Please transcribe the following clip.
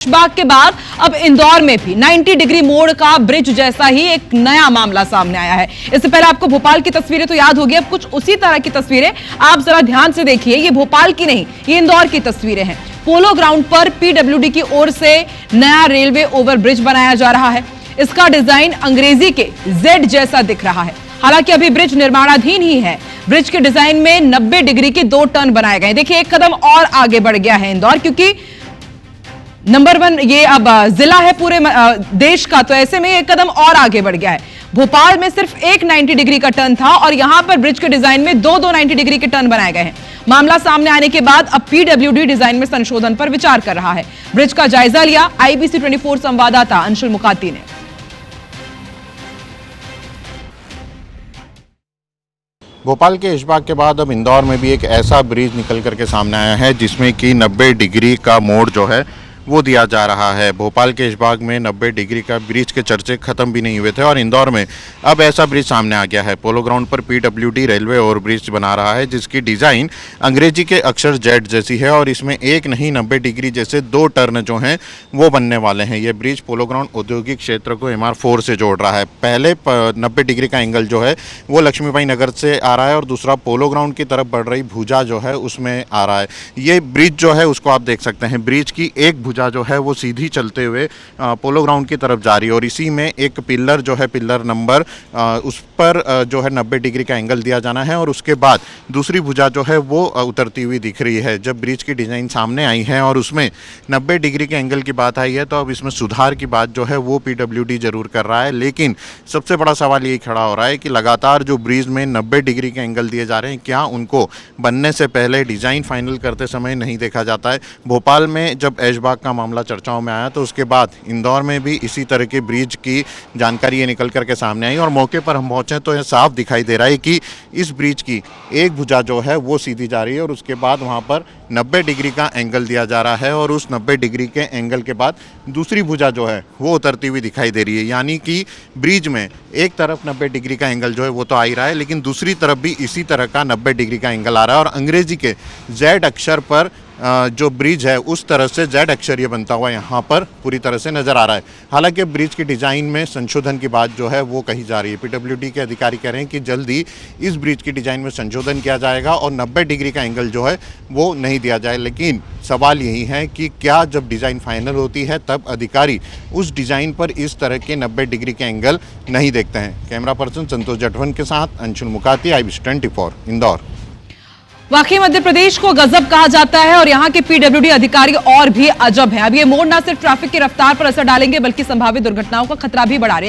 बाग के बाद अब इंदौर में भी 90 डिग्री मोड़ का ब्रिज जैसा ही एक नया मामला सामने आया है। इससे पहले आपको भोपाल की तस्वीरें तो याद होगी, अब कुछ उसी तरह की तस्वीरें आप जरा ध्यान से देखिए। ये भोपाल की नहीं, ये इंदौर की तस्वीरें हैं। पोलो ग्राउंड पर पीडब्ल्यूडी की ओर से नया रेलवे ओवरब्रिज बनाया जा रहा है। इसका डिजाइन अंग्रेजी के जेड जैसा दिख रहा है। हालांकि अभी ब्रिज निर्माणाधीन ही है। ब्रिज के डिजाइन में 90 डिग्री के 2 टर्न बनाए गए। देखिए, एक कदम और आगे बढ़ गया है इंदौर, क्योंकि नंबर 1 ये अब जिला है पूरे देश का, तो ऐसे में एक कदम और आगे बढ़ गया है। भोपाल में सिर्फ एक 90 डिग्री का टर्न था और यहां पर ब्रिज के डिजाइन में दो 90 डिग्री के टर्न बनाए गए हैं। मामला सामने आने के बाद अब पीडब्ल्यूडी डिजाइन में संशोधन पर विचार कर रहा है। ब्रिज का जायजा लिया आईबीसी 24 संवाददाता अंशुल मुकाती ने। भोपाल के ऐशबाग के बाद अब इंदौर में भी एक ऐसा ब्रिज निकल करके सामने आया है जिसमें कि 90 डिग्री का मोड़ जो है वो दिया जा रहा है। भोपाल के ऐशबाग में 90 डिग्री का ब्रिज के चर्चे खत्म भी नहीं हुए थे और इंदौर में अब ऐसा ब्रिज सामने आ गया है। पोलो ग्राउंड पर पीडब्ल्यूडी रेलवे ओवरब्रिज बना रहा है जिसकी डिज़ाइन अंग्रेजी के अक्षर जेड जैसी है और इसमें एक नहीं 90 डिग्री जैसे 2 टर्न जो हैं वो बनने वाले हैं। ये ब्रिज पोलो ग्राउंड औद्योगिक क्षेत्र को MR4 से जोड़ रहा है। पहले 90 डिग्री का एंगल जो है वो लक्ष्मीबाई नगर से आ रहा है और दूसरा पोलो ग्राउंड की तरफ बढ़ रही भुजा जो है उसमें आ रहा है। ये ब्रिज जो है उसको आप देख सकते हैं, ब्रिज की एक भुजा जो है वो सीधी चलते हुए पोलो ग्राउंड की तरफ जा रही है और इसी में एक पिलर जो है, पिलर नंबर उस पर जो है 90 डिग्री का एंगल दिया जाना है और उसके बाद दूसरी भुजा जो है वो उतरती हुई दिख रही है। जब ब्रिज की डिज़ाइन सामने आई है और उसमें 90 डिग्री के एंगल की बात आई है तो अब इसमें सुधार की बात जो है वो पीडब्ल्यूडी जरूर कर रहा है। लेकिन सबसे बड़ा सवाल यही खड़ा हो रहा है कि लगातार जो ब्रिज में 90 डिग्री के एंगल दिए जा रहे हैं, क्या उनको बनने से पहले डिज़ाइन फाइनल करते समय नहीं देखा जाता है? भोपाल में जब ऐशबाग का मामला चर्चाओं में आया तो उसके बाद इंदौर में भी इसी तरह के ब्रिज की जानकारी ये निकल करके सामने आई और मौके पर हम पहुंचे तो ये साफ दिखाई दे रहा है कि इस ब्रिज की एक भुजा जो है वो सीधी जा रही है और उसके बाद वहां पर 90 डिग्री का एंगल दिया जा रहा है और उस 90 डिग्री के एंगल के बाद दूसरी भुजा जो है वो उतरती हुई दिखाई दे रही है। यानी कि ब्रिज में एक तरफ 90 डिग्री का एंगल जो है वो तो आ ही रहा है, लेकिन दूसरी तरफ भी इसी तरह का 90 डिग्री का एंगल आ रहा है और अंग्रेजी के जेड अक्षर पर जो ब्रिज है उस तरह से जेड अक्षर ये बनता हुआ यहाँ पर पूरी तरह से नज़र आ रहा है। हालांकि ब्रिज की डिज़ाइन में संशोधन की बात जो है वो कही जा रही है। पीडब्ल्यूडी के अधिकारी कह रहे हैं कि जल्दी इस ब्रिज की डिज़ाइन में संशोधन किया जाएगा और 90 डिग्री का एंगल जो है वो नहीं दिया जाए। लेकिन सवाल यही है कि क्या जब डिज़ाइन फाइनल होती है तब अधिकारी उस डिज़ाइन पर इस तरह के 90 डिग्री के एंगल नहीं देखते हैं? कैमरा पर्सन संतोष जटवन के साथ अंशुल मुकाती, IBC 24 इंदौर। वाकई मध्य प्रदेश को गजब कहा जाता है और यहाँ के पीडब्ल्यूडी अधिकारी और भी अजब हैं। अब ये मोड़ न सिर्फ ट्रैफिक की रफ्तार पर असर डालेंगे बल्कि संभावित दुर्घटनाओं का खतरा भी बढ़ा रहे हैं।